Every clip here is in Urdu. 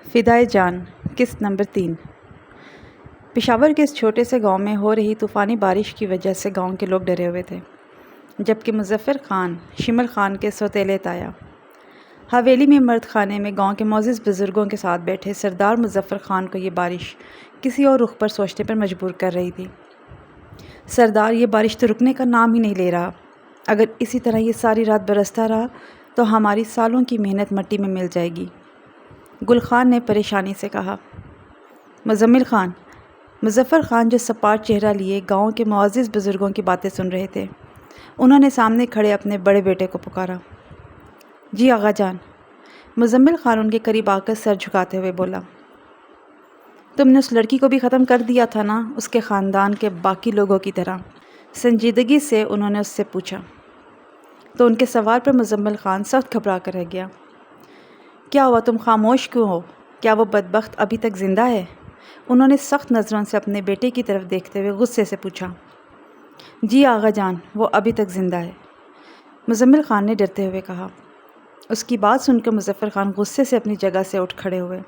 فدائے جان قسط نمبر 3۔ پشاور کے اس چھوٹے سے گاؤں میں ہو رہی طوفانی بارش کی وجہ سے گاؤں کے لوگ ڈرے ہوئے تھے، جبکہ مظفر خان شمل خان کے سوتیلے تایا حویلی میں مرد خانے میں گاؤں کے معزز بزرگوں کے ساتھ بیٹھے سردار مظفر خان کو یہ بارش کسی اور رخ پر سوچنے پر مجبور کر رہی تھی۔ سردار، یہ بارش تو رکنے کا نام ہی نہیں لے رہا، اگر اسی طرح یہ ساری رات برستا رہا تو ہماری سالوں کی محنت مٹی میں مل جائے گی، گل خان نے پریشانی سے کہا۔ مزمل خان، مظفر خان جو سپاٹ چہرہ لیے گاؤں کے معزز بزرگوں کی باتیں سن رہے تھے، انہوں نے سامنے کھڑے اپنے بڑے بیٹے کو پکارا۔ جی آغا جان، مزمل خان ان کے قریب آ کر سر جھکاتے ہوئے بولا۔ تم نے اس لڑکی کو بھی ختم کر دیا تھا نا، اس کے خاندان کے باقی لوگوں کی طرح؟ سنجیدگی سے انہوں نے اس سے پوچھا۔ تو ان کے سوال پر مزمل خان سخت گھبرا کر رہ گیا۔ کیا ہوا، تم خاموش کیوں ہو؟ کیا وہ بدبخت ابھی تک زندہ ہے؟ انہوں نے سخت نظروں سے اپنے بیٹے کی طرف دیکھتے ہوئے غصے سے پوچھا۔ جی آغا جان، وہ ابھی تک زندہ ہے، مزمل خان نے ڈرتے ہوئے کہا۔ اس کی بات سن کر مظفر خان غصے سے اپنی جگہ سے اٹھ کھڑے ہوئے۔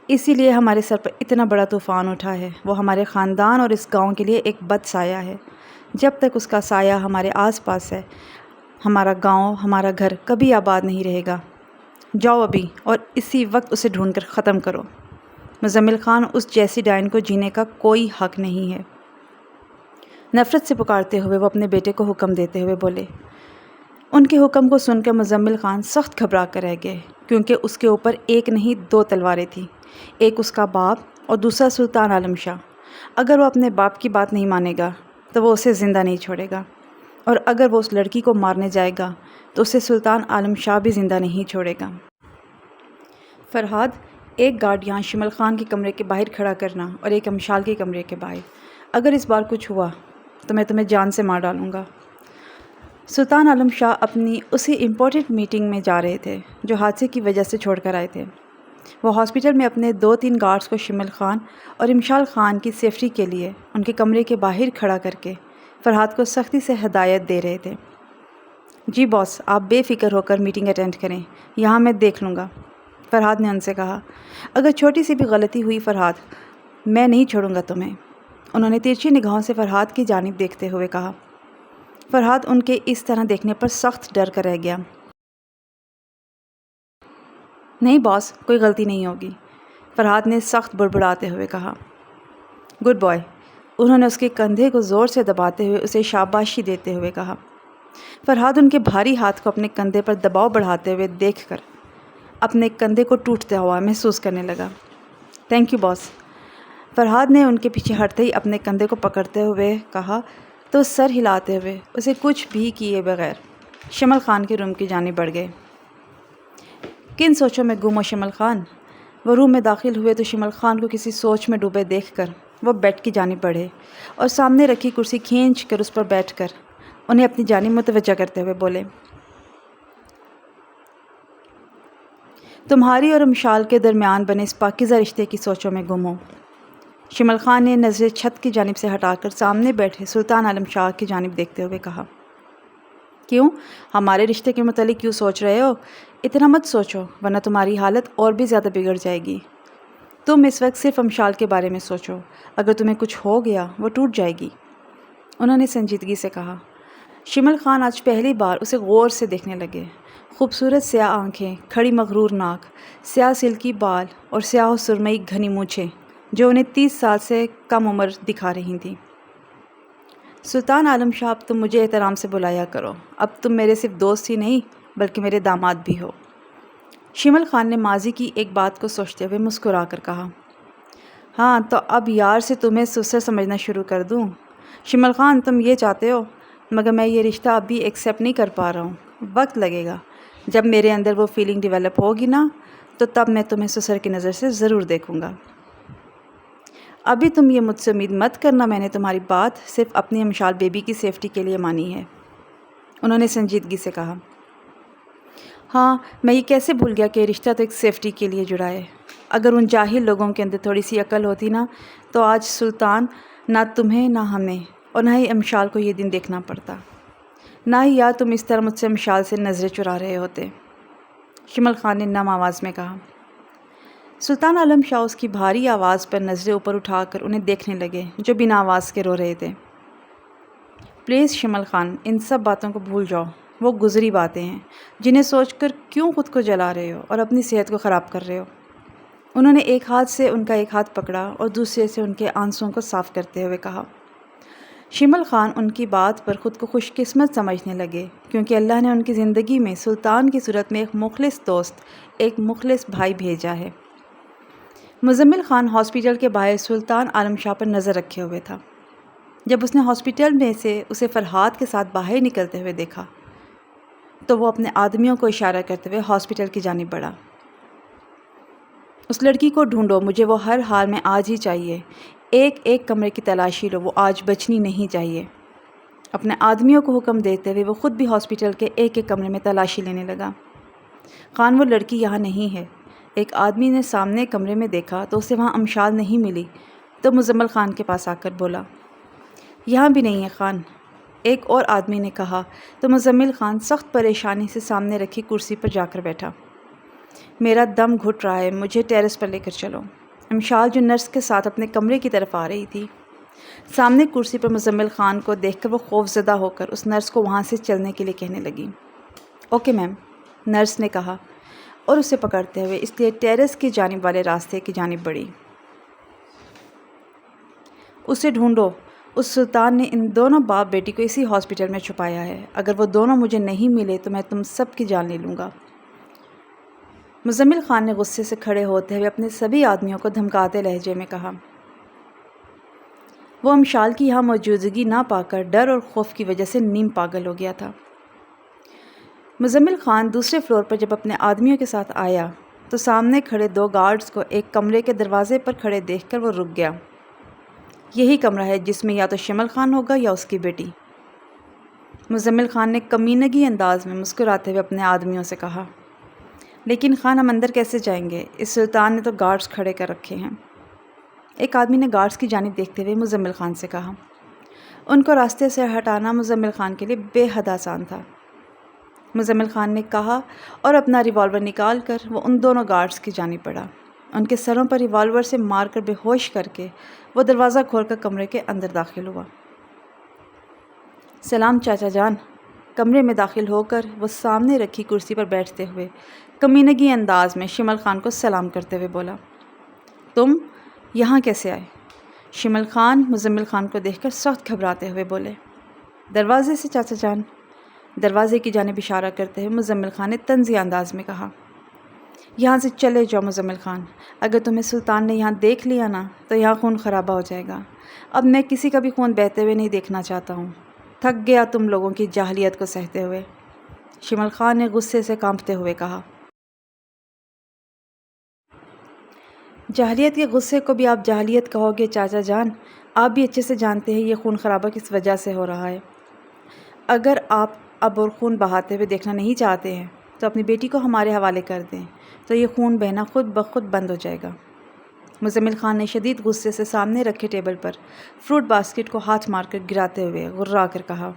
اسی لیے ہمارے سر پر اتنا بڑا طوفان اٹھا ہے، وہ ہمارے خاندان اور اس گاؤں کے لیے ایک بد سایہ ہے۔ جب تک اس کا سایہ ہمارے آس پاس ہے، ہمارا گاؤں، ہمارا گھر کبھی آباد نہیں رہے گا۔ جاؤ ابھی اور اسی وقت اسے ڈھونڈ کر ختم کرو۔ مزمل خان، اس جیسی ڈائن کو جینے کا کوئی حق نہیں ہے، نفرت سے پکارتے ہوئے وہ اپنے بیٹے کو حکم دیتے ہوئے بولے۔ ان کے حکم کو سن کر مزمل خان سخت گھبرا کر رہ گئے، کیونکہ اس کے اوپر ایک نہیں 2 تلواریں تھیں، ایک اس کا باپ اور دوسرا سلطان عالم شاہ۔ اگر وہ اپنے باپ کی بات نہیں مانے گا تو وہ اسے زندہ نہیں چھوڑے گا، اور اگر وہ اس لڑکی کو مارنے جائے گا تو اسے سلطان عالم شاہ بھی زندہ نہیں چھوڑے گا۔ فرہاد، ایک گارڈ یہاں شمل خان کے کمرے کے باہر کھڑا کرنا اور ایک امشال کے کمرے کے باہر۔ اگر اس بار کچھ ہوا تو میں تمہیں جان سے مار ڈالوں گا۔ سلطان عالم شاہ اپنی اسی امپورٹنٹ میٹنگ میں جا رہے تھے جو حادثے کی وجہ سے چھوڑ کر آئے تھے۔ وہ ہاسپٹل میں اپنے 2-3 گارڈز کو شمل خان اور امشال خان کی سیفٹی کے لیے ان کے کمرے کے باہر کھڑا کر کے فرہاد کو سختی سے ہدایت دے رہے تھے۔ جی باس، آپ بے فکر ہو کر میٹنگ اٹینڈ کریں، یہاں میں دیکھ لوں گا، فرہاد نے ان سے کہا۔ اگر چھوٹی سی بھی غلطی ہوئی فرہاد، میں نہیں چھوڑوں گا تمہیں، انہوں نے ترچھی نگاہوں سے فرہاد کی جانب دیکھتے ہوئے کہا۔ فرہاد ان کے اس طرح دیکھنے پر سخت ڈر کر رہ گیا۔ نہیں باس، کوئی غلطی نہیں ہوگی، فرہاد نے سخت بڑبڑاتے ہوئے کہا۔ گڈ بوائے، انہوں نے اس کے کندھے کو زور سے دباتے ہوئے اسے شاباشی دیتے ہوئے کہا۔ فرہاد ان کے بھاری ہاتھ کو اپنے کندھے پر دباؤ بڑھاتے ہوئے دیکھ کر اپنے کندھے کو ٹوٹتا ہوا محسوس کرنے لگا۔ تھینک یو باس، فرہاد نے ان کے پیچھے ہٹتے ہی اپنے کندھے کو پکڑتے ہوئے کہا تو سر ہلاتے ہوئے اسے کچھ بھی کیے بغیر شمل خان کے روم کی جانب بڑھ گئے۔ کن سوچوں میں گم ہو شمل خان؟ وہ روم میں داخل ہوئے تو شمل خان کو کسی سوچ میں ڈوبے دیکھ کر وہ بیڈ کی جانب بڑھے اور سامنے رکھی کرسی کھینچ کر اس پر بیٹھ کر انہیں اپنی جانب متوجہ کرتے ہوئے بولے۔ تمہاری اور امشال کے درمیان بنے اس پاکیزہ رشتے کی سوچوں میں گم ہو۔ شمل خان نے نظریں چھت کی جانب سے ہٹا کر سامنے بیٹھے سلطان عالم شاہ کی جانب دیکھتے ہوئے کہا۔ کیوں، ہمارے رشتے کے متعلق کیوں سوچ رہے ہو؟ اتنا مت سوچو، ورنہ تمہاری حالت اور بھی زیادہ بگڑ جائے گی۔ تم اس وقت صرف امشال کے بارے میں سوچو، اگر تمہیں کچھ ہو گیا وہ ٹوٹ جائے گی، انہوں نے سنجیدگی سے کہا۔ شمل خان آج پہلی بار اسے غور سے دیکھنے لگے۔ خوبصورت سیاہ آنکھیں، کھڑی مغرور ناک، سیاہ سلکی بال اور سیاہ و سرمئی گھنی مونچھیں جو انہیں 30 سال سے کم عمر دکھا رہی تھیں۔ سلطان عالم شاہ، اب تم مجھے احترام سے بلایا کرو، اب تم میرے صرف دوست ہی نہیں بلکہ میرے داماد بھی ہو، شمل خان نے ماضی کی ایک بات کو سوچتے ہوئے مسکرا کر کہا۔ ہاں تو اب یار سے تمہیں سسر سمجھنا شروع کر دوں؟ شمل خان، تم یہ چاہتے ہو، مگر میں یہ رشتہ اب بھی ایکسیپٹ نہیں کر پا رہا ہوں، وقت لگے گا، جب میرے اندر وہ فیلنگ ڈیولپ ہوگی نا تو تب میں تمہیں سسر کی نظر سے ضرور دیکھوں گا۔ ابھی تم یہ مجھ سے امید مت کرنا میں نے تمہاری بات صرف اپنی امشال بیبی کی سیفٹی کے لیے مانی ہے، انہوں نے سنجیدگی سے کہا۔ ہاں، میں یہ کیسے بھول گیا کہ یہ رشتہ تو ایک سیفٹی کے لیے جڑا ہے، اگر ان جاہل لوگوں کے اندر تھوڑی سی عقل ہوتی نا تو آج سلطان نہ تمہیں نہ ہمیں اور نہ ہی امشال کو یہ دن دیکھنا پڑتا، نہ ہی یار تم اس طرح مجھ سے امشال سے نظریں چرا رہے ہوتے، شمل خان نے نم آواز میں کہا۔ سلطان عالم شاہ اس کی بھاری آواز پر نظریں اوپر اٹھا کر انہیں دیکھنے لگے جو بنا آواز کے رو رہے تھے۔ پلیز شمل خان، ان سب باتوں کو بھول جاؤ، وہ گزری باتیں ہیں جنہیں سوچ کر کیوں خود کو جلا رہے ہو اور اپنی صحت کو خراب کر رہے ہو۔ انہوں نے ایک ہاتھ سے ان کا ایک ہاتھ پکڑا اور دوسرے سے ان کے آنسوؤں کو صاف کرتے ہوئے کہا۔ شمل خان ان کی بات پر خود کو خوش قسمت سمجھنے لگے کیونکہ اللہ نے ان کی زندگی میں سلطان کی صورت میں ایک مخلص دوست، ایک مخلص بھائی بھیجا ہے۔ مزمل خان ہاسپٹل کے باہر سلطان عالم شاہ پر نظر رکھے ہوئے تھا۔ جب اس نے ہاسپٹل میں سے اسے فرحاد کے ساتھ باہر نکلتے ہوئے دیکھا تو وہ اپنے آدمیوں کو اشارہ کرتے ہوئے ہاسپٹل کی جانب بڑھا۔ اس لڑکی کو ڈھونڈو، مجھے وہ ہر حال میں آج ہی چاہیے۔ ایک ایک کمرے کی تلاشی لو، وہ آج بچنی نہیں چاہیے۔ اپنے آدمیوں کو حکم دیتے ہوئے وہ خود بھی ہاسپٹل کے ایک ایک کمرے میں تلاشی لینے لگا۔ خان، وہ لڑکی یہاں نہیں ہے۔ ایک آدمی نے سامنے کمرے میں دیکھا تو اسے وہاں امشال نہیں ملی تو مزمل خان کے پاس آ کر بولا، یہاں بھی نہیں ہے خان۔ ایک اور آدمی نے کہا تو مزمل خان سخت پریشانی سے سامنے رکھی کرسی پر جا کر بیٹھا۔ میرا دم گھٹ رہا ہے، مجھے ٹیرس پر لے کر چلو۔ امشال جو نرس کے ساتھ اپنے کمرے کی طرف آ رہی تھی، سامنے کرسی پر مزمل خان کو دیکھ کر وہ خوف زدہ ہو کر اس نرس کو وہاں سے چلنے کے لیے کہنے لگی۔ اوکے میم، نرس نے کہا اور اسے پکڑتے ہوئے اس لیے ٹیرس کی جانب والے راستے کی جانب بڑھی۔ اسے ڈھونڈو، اس سلطان نے ان دونوں باپ بیٹی کو اسی ہاسپٹل میں چھپایا ہے۔ اگر وہ دونوں مجھے نہیں ملے تو میں تم سب کی جان لے لوں گا۔ مزمل خان نے غصے سے کھڑے ہوتے ہوئے اپنے سبھی آدمیوں کو دھمکاتے لہجے میں کہا۔ وہ امشال کی یہاں موجودگی نہ پا کر ڈر اور خوف کی وجہ سے نیم پاگل ہو گیا تھا۔ مزمل خان دوسرے فلور پر جب اپنے آدمیوں کے ساتھ آیا تو سامنے کھڑے دو گارڈز کو ایک کمرے کے دروازے پر کھڑے دیکھ کر وہ رک گیا۔ یہی کمرہ ہے جس میں یا تو شمل خان ہوگا یا اس کی بیٹی، مزمل خان نے کمینگی انداز میں مسکراتے ہوئے اپنے آدمیوں سے کہا۔ لیکن خان، ہم اندر کیسے جائیں گے؟ اس سلطان نے تو گارڈز کھڑے کر رکھے ہیں۔ ایک آدمی نے گارڈز کی جانب دیکھتے ہوئے مزمل خان سے کہا۔ ان کو راستے سے ہٹانا مزمل خان کے لیے بے حد آسان تھا۔ مزمل خان نے کہا اور اپنا ریوالور نکال کر وہ ان دونوں گارڈز کی جانب بڑھا۔ ان کے سروں پر ریوالور سے مار کر بے ہوش کر کے وہ دروازہ کھول کر کمرے کے اندر داخل ہوا۔ سلام چاچا جان۔ کمرے میں داخل ہو کر وہ سامنے رکھی کرسی پر بیٹھتے ہوئے کمینگی انداز میں شمل خان کو سلام کرتے ہوئے بولا، تم یہاں کیسے آئے؟ شمل خان مزمل خان کو دیکھ کر سخت گھبراتے ہوئے بولے، دروازے سے چاچا جان۔ دروازے کی جانب اشارہ کرتے ہوئے مزمل خان نے طنزی انداز میں کہا، یہاں سے چلے جاؤ مزمل خان، اگر تمہیں سلطان نے یہاں دیکھ لیا نا تو یہاں خون خرابہ ہو جائے گا۔ اب میں کسی کا بھی خون بہتے ہوئے نہیں دیکھنا چاہتا ہوں۔ تھک گیا تم لوگوں کی جاہلیت کو سہتے ہوئے، شمل خان نے غصے سے کانپتے ہوئے کہا۔ جاہلیت کے غصے کو بھی آپ جاہلیت کہو گے چاچا جان؟ آپ بھی اچھے سے جانتے ہیں یہ خون خرابہ کس وجہ سے ہو رہا ہے۔ اگر آپ اب اور خون بہاتے ہوئے دیکھنا نہیں چاہتے ہیں تو اپنی بیٹی کو ہمارے حوالے کر دیں تو یہ خون بہنا خود بخود بند ہو جائے گا۔ مزمل خان نے شدید غصے سے سامنے رکھے ٹیبل پر فروٹ باسکٹ کو ہاتھ مار کر گراتے ہوئے غرا کر کہا،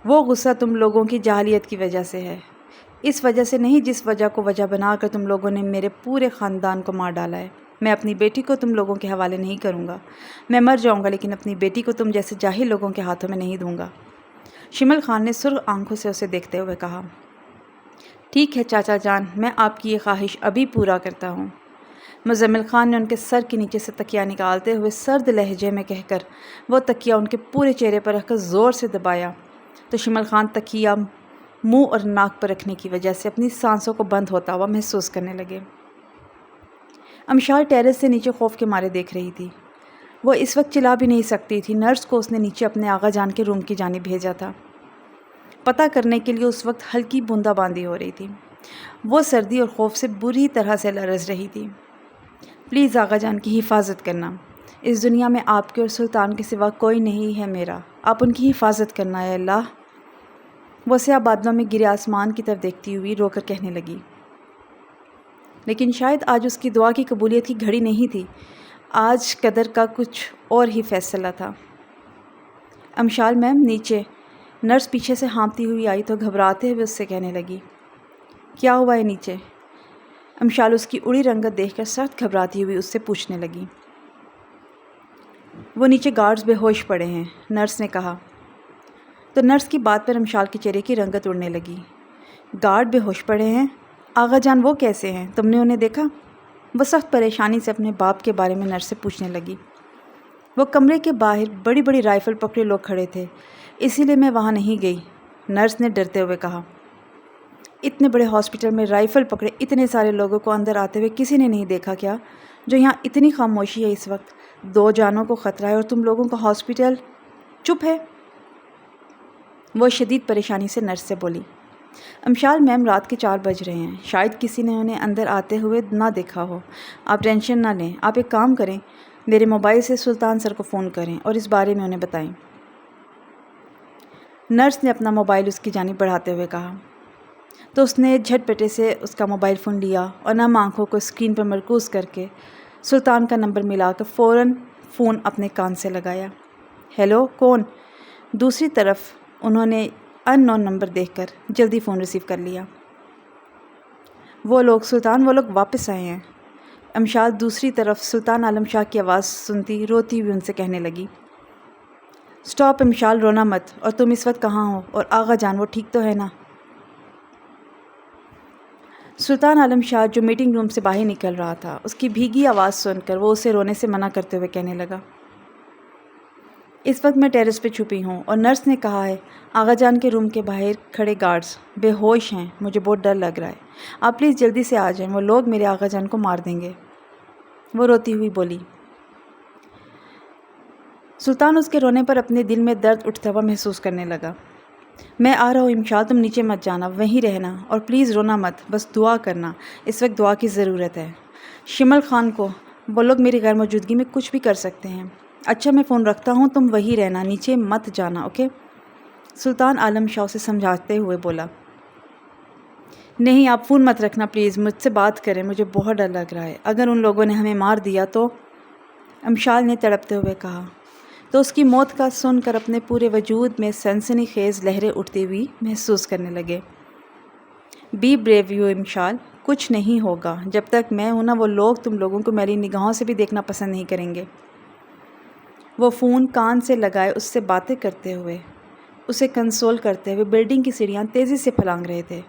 وہ غصہ تم لوگوں کی جاہلیت کی وجہ سے ہے، اس وجہ سے نہیں جس وجہ کو وجہ بنا کر تم لوگوں نے میرے پورے خاندان کو مار ڈالا ہے۔ میں اپنی بیٹی کو تم لوگوں کے حوالے نہیں کروں گا۔ میں مر جاؤں گا لیکن اپنی بیٹی کو تم جیسے جاہل لوگوں کے ہاتھوں میں نہیں دوں گا۔ شمل خان نے سرخ آنکھوں سے اسے دیکھتے ہوئے کہا، ٹھیک ہے چاچا جان، میں آپ کی یہ خواہش ابھی پورا کرتا ہوں۔ مزمل خان نے ان کے سر کے نیچے سے تکیہ نکالتے ہوئے سرد لہجے میں کہہ کر وہ تکیہ ان کے پورے چہرے پر رکھ کر زور سے دبایا تو شمل خان تکیہ منہ اور ناک پر رکھنے کی وجہ سے اپنی سانسوں کو بند ہوتا ہوا محسوس کرنے لگے۔ امشال ٹیرس سے نیچے خوف کے مارے دیکھ رہی تھی۔ وہ اس وقت چلا بھی نہیں سکتی تھی۔ نرس کو اس نے نیچے اپنے آغا جان کے روم کی جانب بھیجا تھا۔ پتہ کرنے کے لیے اس وقت ہلکی بوندا باندی ہو رہی تھی۔ وہ سردی اور خوف سے بری طرح سے لرز رہی تھی۔ پلیز آغا جان کی حفاظت کرنا، اس دنیا میں آپ کے اور سلطان کے سوا کوئی نہیں ہے میرا، آپ ان کی حفاظت کرنا ہے اللہ۔ وہ سیاہ بادلوں میں گرے آسمان کی طرف دیکھتی ہوئی رو کر کہنے لگی۔ لیکن شاید آج اس کی دعا کی قبولیت کی گھڑی نہیں تھی، آج قدر کا کچھ اور ہی فیصلہ تھا۔ امشال میم نیچے۔ نرس پیچھے سے ہانپتی ہوئی آئی تو گھبراتے ہوئے اس سے کہنے لگی، کیا ہوا ہے نیچے؟ امشال اس کی اڑی رنگت دیکھ کر سخت گھبراتی ہوئی اس سے پوچھنے لگی۔ وہ نیچے گارڈز بے ہوش پڑے ہیں، نرس نے کہا۔ تو نرس کی بات پر امشال کے چہرے کی رنگت اڑنے لگی۔ گارڈ بے ہوش پڑے ہیں؟ آغا جان وہ کیسے ہیں؟ تم نے انہیں دیکھا؟ وہ سخت پریشانی سے اپنے باپ کے بارے میں نرس سے پوچھنے لگی۔ وہ کمرے کے باہر بڑی بڑی رائفل پکڑے لوگ کھڑے تھے، اسی لیے میں وہاں نہیں گئی، نرس نے ڈرتے ہوئے کہا۔ اتنے بڑے ہاسپٹل میں رائفل پکڑے اتنے سارے لوگوں کو اندر آتے ہوئے کسی نے نہیں دیکھا کیا؟ جو یہاں اتنی خاموشی ہے اس وقت، 2 جانوں کو خطرہ ہے اور تم لوگوں کا ہاسپٹل چپ ہے؟ وہ شدید پریشانی سے نرس سے بولی۔ امشال میم رات کے 4 بج رہے ہیں، شاید کسی نے انہیں اندر آتے ہوئے نہ دیکھا ہو، آپ ٹینشن نہ لیں، آپ ایک کام کریں، میرے موبائل سے سلطان سر کو فون کریں اور اس بارے میں انہیں بتائیں۔ نرس نے اپنا موبائل اس کی جانب بڑھاتے ہوئے کہا۔ تو اس نے جھٹ پٹے سے اس کا موبائل فون لیا اور نم آنکھوں کو اسکرین پر مرکوز کر کے سلطان کا نمبر ملا کر فوراً فون اپنے کان سے لگایا۔ ہیلو، کون؟ دوسری طرف انہوں نے ان نون نمبر دیکھ کر جلدی فون ریسیو کر لیا۔ وہ لوگ سلطان، وہ لوگ واپس آئے ہیں۔ امشال دوسری طرف سلطان عالم شاہ کی آواز سنتی روتی ہوئی ان سے کہنے لگی۔ سٹاپ امشال، رونا مت، اور تم اس وقت کہاں ہو؟ اور آغا جان وہ ٹھیک تو ہے نا؟ سلطان عالم شاہ جو میٹنگ روم سے باہر نکل رہا تھا، اس کی بھیگی آواز سن کر وہ اسے رونے سے منع کرتے ہوئے کہنے لگا۔ اس وقت میں ٹیرس پہ چھپی ہوں اور نرس نے کہا ہے آغا جان کے روم کے باہر کھڑے گارڈز بے ہوش ہیں، مجھے بہت ڈر لگ رہا ہے، آپ پلیز جلدی سے آ جائیں، وہ لوگ میرے آغا جان کو مار دیں گے، وہ روتی ہوئی بولی۔ سلطان اس کے رونے پر اپنے دل میں درد اٹھتا ہوا محسوس کرنے لگا۔ میں آ رہا ہوں امشال، تم نیچے مت جانا، وہیں رہنا، اور پلیز رونا مت، بس دعا کرنا، اس وقت دعا کی ضرورت ہے۔ شمل خان کو وہ لوگ میری غیر موجودگی میں کچھ بھی کر سکتے ہیں۔ اچھا میں فون رکھتا ہوں، تم وہیں رہنا، نیچے مت جانا، اوکے؟ سلطان عالم شاہ سے سمجھاتے ہوئے بولا۔ نہیں، آپ فون مت رکھنا پلیز، مجھ سے بات کریں، مجھے بہت ڈر لگ رہا ہے، اگر ان لوگوں نے ہمیں مار دیا تو؟ امشال نے تڑپتے ہوئے کہا۔ تو اس کی موت کا سن کر اپنے پورے وجود میں سنسنی خیز لہریں اٹھتی ہوئی محسوس کرنے لگے۔ بی بریو یو امشال، کچھ نہیں ہوگا، جب تک میں ہوں نا وہ لوگ تم لوگوں کو میری نگاہوں سے بھی دیکھنا پسند نہیں کریں گے۔ وہ فون کان سے لگائے اس سے باتیں کرتے ہوئے، اسے کنسول کرتے ہوئے بلڈنگ کی سیڑھیاں تیزی سے پھلانگ رہے تھے۔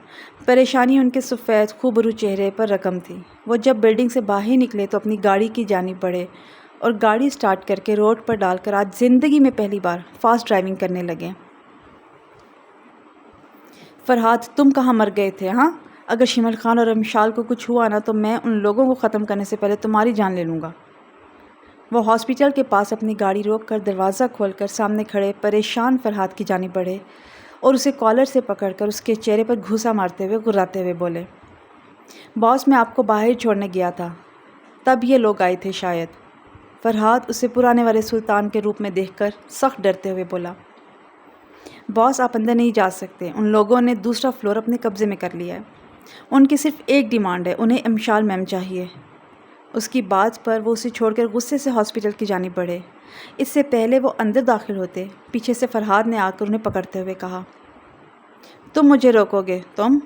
پریشانی ان کے سفید خوبرو چہرے پر رقم تھی۔ وہ جب بلڈنگ سے باہر نکلے تو اپنی گاڑی کی جانب بڑھے اور گاڑی سٹارٹ کر کے روڈ پر ڈال کر آج زندگی میں پہلی بار فاسٹ ڈرائیونگ کرنے لگے۔ فرحات، تم کہاں مر گئے تھے ہاں؟ اگر شمل خان اور امشال کو کچھ ہوا نا تو میں ان لوگوں کو ختم کرنے سے پہلے تمہاری جان لے لوں گا۔ وہ ہاسپٹل کے پاس اپنی گاڑی روک کر دروازہ کھول کر سامنے کھڑے پریشان فرحات کی جانب بڑھے اور اسے کالر سے پکڑ کر اس کے چہرے پر گھوسا مارتے ہوئے گراتے ہوئے بولے۔ باس، میں آپ کو باہر چھوڑنے گیا تھا، تب یہ لوگ آئے تھے شاید۔ فرحات اسے پرانے والے سلطان کے روپ میں دیکھ کر سخت ڈرتے ہوئے بولا۔ باس، آپ اندر نہیں جا سکتے، ان لوگوں نے دوسرا فلور اپنے قبضے میں کر لیا ہے، ان کی صرف ایک ڈیمانڈ ہے، انہیں امشال میم چاہیے۔ اس کی بات پر وہ اسے چھوڑ کر غصے سے ہاسپٹل کی جانب بڑھے۔ اس سے پہلے وہ اندر داخل ہوتے، پیچھے سے فرحات نے آ کر انہیں پکڑتے ہوئے کہا، تم مجھے روکو گے؟ تم؟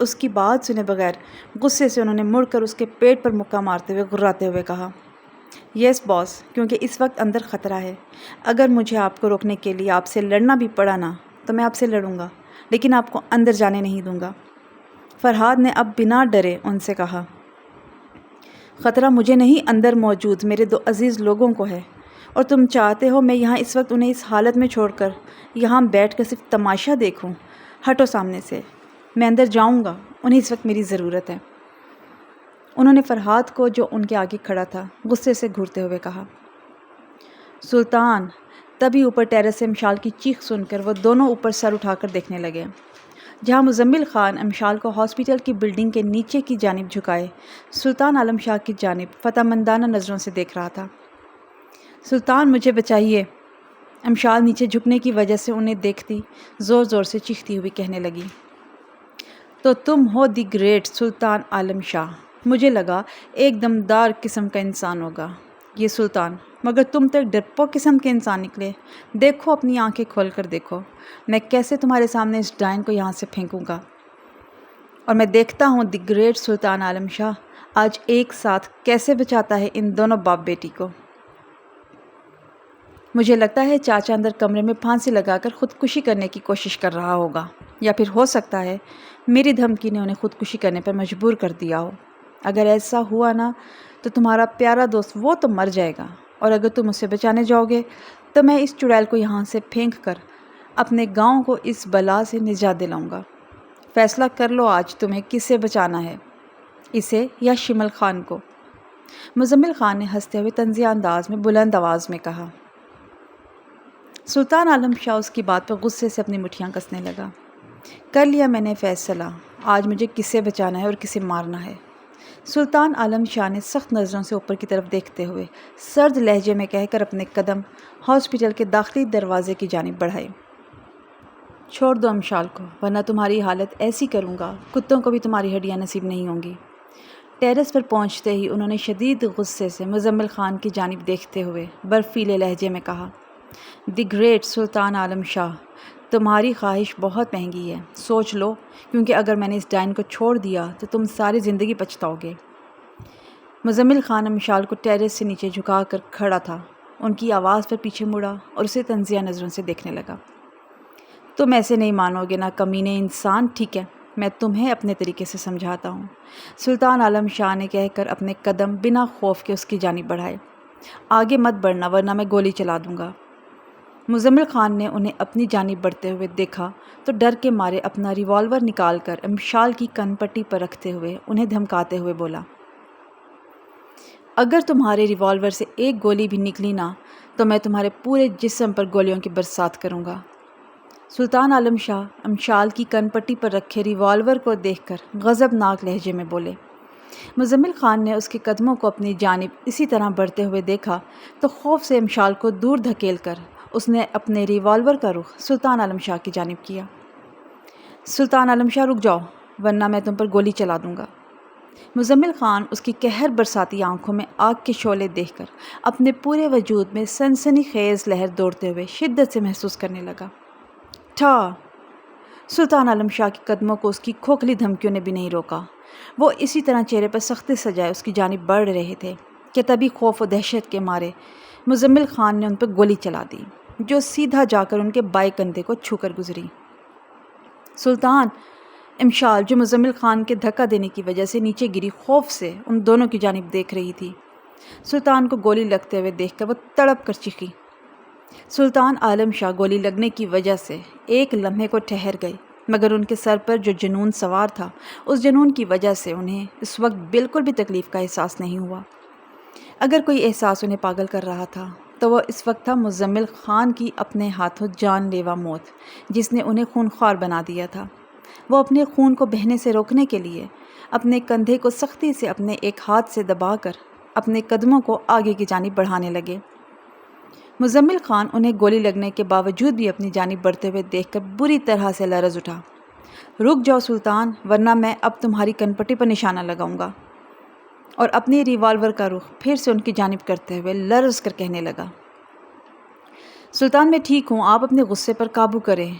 اس کی بات سنے بغیر غصے سے انہوں نے مڑ کر اس کے پیٹ پر مکہ مارتے ہوئے گراتے ہوئے کہا، یس باس، کیونکہ اس وقت اندر خطرہ ہے، اگر مجھے آپ کو روکنے کے لیے آپ سے لڑنا بھی پڑا نا تو میں آپ سے لڑوں گا، لیکن آپ کو اندر جانے نہیں دوں گا۔ فرحات نے اب بنا ڈرے ان سے کہا، خطرہ مجھے نہیں، اندر موجود میرے 2 عزیز لوگوں کو ہے، اور تم چاہتے ہو میں یہاں اس وقت انہیں اس حالت میں چھوڑ کر یہاں بیٹھ کر صرف تماشا دیکھوں؟ ہٹو سامنے سے، میں اندر جاؤں گا، انہیں اس وقت میری ضرورت ہے۔ انہوں نے فرحات کو جو ان کے آگے کھڑا تھا غصے سے گھورتے ہوئے کہا۔ سلطان، تبھی اوپر ٹیرس سے امشال کی چیخ سن کر وہ دونوں اوپر سر اٹھا کر دیکھنے لگے، جہاں مزمل خان امشال کو ہاسپٹل کی بلڈنگ کے نیچے کی جانب جھکائے سلطان عالم شاہ کی جانب فتح مندانہ نظروں سے دیکھ رہا تھا۔ سلطان، مجھے بچائیے، امشال نیچے جھکنے کی وجہ سے انہیں دیکھتی زور زور سے چیختی ہوئی کہنے لگی۔ تو تم ہو دی گریٹ سلطان عالم شاہ، مجھے لگا ایک دمدار قسم کا انسان ہوگا یہ سلطان، مگر تم تو ایک ڈرپوک قسم کے انسان نکلے۔ دیکھو، اپنی آنکھیں کھول کر دیکھو، میں کیسے تمہارے سامنے اس ڈائن کو یہاں سے پھینکوں گا۔ اور میں دیکھتا ہوں دی گریٹ سلطان عالم شاہ آج ایک ساتھ کیسے بچاتا ہے ان دونوں باپ بیٹی کو۔ مجھے لگتا ہے چاچا اندر کمرے میں پھانسی لگا کر خودکشی کرنے کی کوشش کر رہا ہوگا، یا پھر ہو سکتا ہے میری دھمکی نے انہیں خودکشی کرنے پر مجبور کر دیا ہو۔ اگر ایسا ہوا نا تو تمہارا پیارا دوست وہ تو مر جائے گا، اور اگر تم اسے بچانے جاؤ گے تو میں اس چڑیل کو یہاں سے پھینک کر اپنے گاؤں کو اس بلا سے نجات دلاؤں گا۔ فیصلہ کر لو آج تمہیں کسے بچانا ہے، اسے یا شمل خان کو؟ مزمل خان نے ہنستے ہوئے طنزیہ انداز میں بلند آواز میں کہا۔ سلطان عالم شاہ اس کی بات پر غصے سے اپنی مٹھیاں کسنے لگا۔ کر لیا میں نے فیصلہ، آج مجھے کسے بچانا ہے اور کسے مارنا ہے۔ سلطان عالم شاہ نے سخت نظروں سے اوپر کی طرف دیکھتے ہوئے سرد لہجے میں کہہ کر اپنے قدم ہاسپٹل کے داخلی دروازے کی جانب بڑھائے۔ چھوڑ دو امشال کو، ورنہ تمہاری حالت ایسی کروں گا کتوں کو بھی تمہاری ہڈیاں نصیب نہیں ہوں گی۔ ٹیرس پر پہنچتے ہی انہوں نے شدید غصے سے مزمل خان کی جانب دیکھتے ہوئے برفیلے لہجے میں کہا، دی گریٹ سلطان عالم شاہ، تمہاری خواہش بہت مہنگی ہے، سوچ لو، کیونکہ اگر میں نے اس ڈائن کو چھوڑ دیا تو تم ساری زندگی پچھتاؤ گے۔ مزمل خان امشال کو ٹیرس سے نیچے جھکا کر کھڑا تھا، ان کی آواز پر پیچھے مڑا اور اسے طنزیہ نظروں سے دیکھنے لگا۔ تم ایسے نہیں مانو گے نا کمینے انسان، ٹھیک ہے، میں تمہیں اپنے طریقے سے سمجھاتا ہوں، سلطان عالم شاہ نے کہہ کر اپنے قدم بنا خوف کے اس کی جانب بڑھائے۔ آگے مت بڑھنا ورنہ میں گولی چلا دوں گا۔ مزمل خان نے انہیں اپنی جانب بڑھتے ہوئے دیکھا تو ڈر کے مارے اپنا ریوالور نکال کر امشال کی کن پٹی پر رکھتے ہوئے انہیں دھمکاتے ہوئے بولا، اگر تمہارے ریوالور سے ایک گولی بھی نکلی نا تو میں تمہارے پورے جسم پر گولیوں کی برسات کروں گا۔ سلطان عالم شاہ امشال کی کن پٹی پر رکھے ریوالور کو دیکھ کر غضبناک لہجے میں بولے۔ مزمل خان نے اس کے قدموں کو اپنی جانب اسی طرح بڑھتے ہوئے دیکھا تو خوف سے امشال کو دور دھکیل کر اس نے اپنے ریوالور کا رخ سلطان عالم شاہ کی جانب کیا۔ سلطان عالم شاہ رک جاؤ ورنہ میں تم پر گولی چلا دوں گا۔ مزمل خان اس کی قہر برساتی آنکھوں میں آگ کے شعلے دیکھ کر اپنے پورے وجود میں سنسنی خیز لہر دوڑتے ہوئے شدت سے محسوس کرنے لگا۔ ٹھا! سلطان عالم شاہ کے قدموں کو اس کی کھوکھلی دھمکیوں نے بھی نہیں روکا۔ وہ اسی طرح چہرے پر سختی سجائے اس کی جانب بڑھ رہے تھے کہ تبھی خوف و دہشت کے مارے مزمل خان نے ان پر گولی چلا دی، جو سیدھا جا کر ان کے بائیں کندھے کو چھو کر گزری۔ سلطان! امشال جو مزمل خان کے دھکا دینے کی وجہ سے نیچے گری خوف سے ان دونوں کی جانب دیکھ رہی تھی۔ سلطان کو گولی لگتے ہوئے دیکھ کر وہ تڑپ کر چیخی۔ سلطان عالم شاہ گولی لگنے کی وجہ سے ایک لمحے کو ٹھہر گئے، مگر ان کے سر پر جو جنون سوار تھا اس جنون کی وجہ سے انہیں اس وقت بالکل بھی تکلیف کا احساس نہیں ہوا۔ اگر کوئی احساس انہیں پاگل کر رہا تھا تو وہ اس وقت تھا مزمل خان کی اپنے ہاتھوں جان لیوا موت، جس نے انہیں خونخوار بنا دیا تھا۔ وہ اپنے خون کو بہنے سے روکنے کے لیے اپنے کندھے کو سختی سے اپنے ایک ہاتھ سے دبا کر اپنے قدموں کو آگے کی جانب بڑھانے لگے۔ مزمل خان انہیں گولی لگنے کے باوجود بھی اپنی جانب بڑھتے ہوئے دیکھ کر بری طرح سے لرز اٹھا۔ رک جاؤ سلطان، ورنہ میں اب تمہاری کنپٹی پر نشانہ لگاؤں گا، اور اپنی ریوالور کا رخ پھر سے ان کی جانب کرتے ہوئے لرز کر کہنے لگا، سلطان میں ٹھیک ہوں، آپ اپنے غصے پر قابو کریں،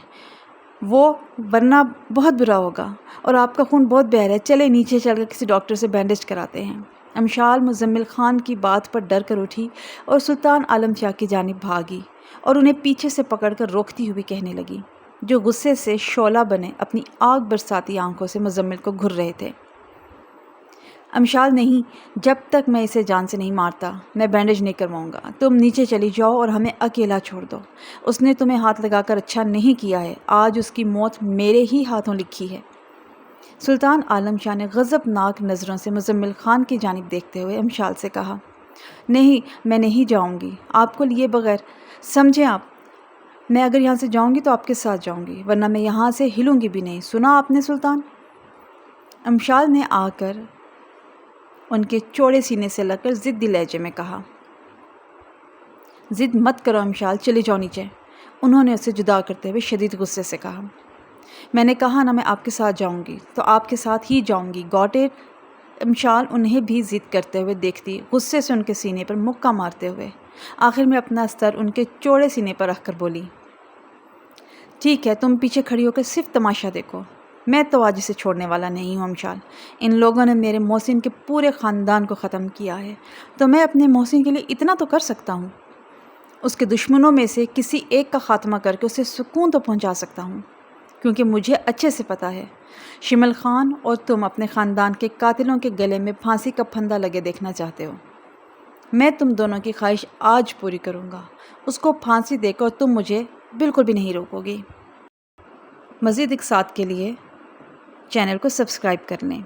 وہ ورنہ بہت برا ہوگا، اور آپ کا خون بہت بہہ رہا ہے، چلے نیچے چل کر کسی ڈاکٹر سے بینڈیج کراتے ہیں۔ امشال مزمل خان کی بات پر ڈر کر اٹھی اور سلطان عالم شاہ کی جانب بھاگی اور انہیں پیچھے سے پکڑ کر روکتی ہوئی کہنے لگی، جو غصے سے شعلہ بنے اپنی آگ برساتی آنکھوں سے مزمل کو گھور رہے تھے، امشال نہیں، جب تک میں اسے جان سے نہیں مارتا میں بینڈیج نہیں کرواؤں گا، تم نیچے چلی جاؤ اور ہمیں اکیلا چھوڑ دو، اس نے تمہیں ہاتھ لگا کر اچھا نہیں کیا ہے، آج اس کی موت میرے ہی ہاتھوں لکھی ہے۔ سلطان عالم شاہ نے غضبناک نظروں سے مزمل خان کی جانب دیکھتے ہوئے امشال سے کہا، نہیں، میں نہیں جاؤں گی آپ کو لیے بغیر، سمجھیں آپ، میں اگر یہاں سے جاؤں گی تو آپ کے ساتھ جاؤں گی، ورنہ میں یہاں سے ہلوں گی بھی نہیں، سنا آپ نے سلطان؟ امشال نے آ کر ان کے چوڑے سینے سے لگ کر ضدی لہجے میں کہا، ضد مت کرو امشال، چلے جاؤ نیچے۔ انہوں نے اسے جدا کرتے ہوئے شدید غصے سے کہا، میں نے کہا نا میں آپ کے ساتھ جاؤں گی تو آپ کے ساتھ ہی جاؤں گی، گاٹ اٹ؟ امشال انہیں بھی ضد کرتے ہوئے دیکھتی، غصے سے ان کے سینے پر مکہ مارتے ہوئے آخر میں اپنا سر ان کے چوڑے سینے پر رکھ کر بولی، ٹھیک ہے، تم پیچھے کھڑی ہو کر صرف تماشا دیکھو، میں تو آج اسے چھوڑنے والا نہیں ہوں امشال۔ ان لوگوں نے میرے محسن کے پورے خاندان کو ختم کیا ہے، تو میں اپنے محسن کے لیے اتنا تو کر سکتا ہوں۔ اس کے دشمنوں میں سے کسی ایک کا خاتمہ کر کے اسے سکون تو پہنچا سکتا ہوں، کیونکہ مجھے اچھے سے پتہ ہے شمل خان اور تم اپنے خاندان کے قاتلوں کے گلے میں پھانسی کا پھندا لگے دیکھنا چاہتے ہو۔ میں تم دونوں کی خواہش آج پوری کروں گا، اس کو پھانسی دے کر تم مجھے بالکل بھی نہیں روکو گی۔ مزید اقساط کے لیے چینل کو سبسکرائب کر لیں۔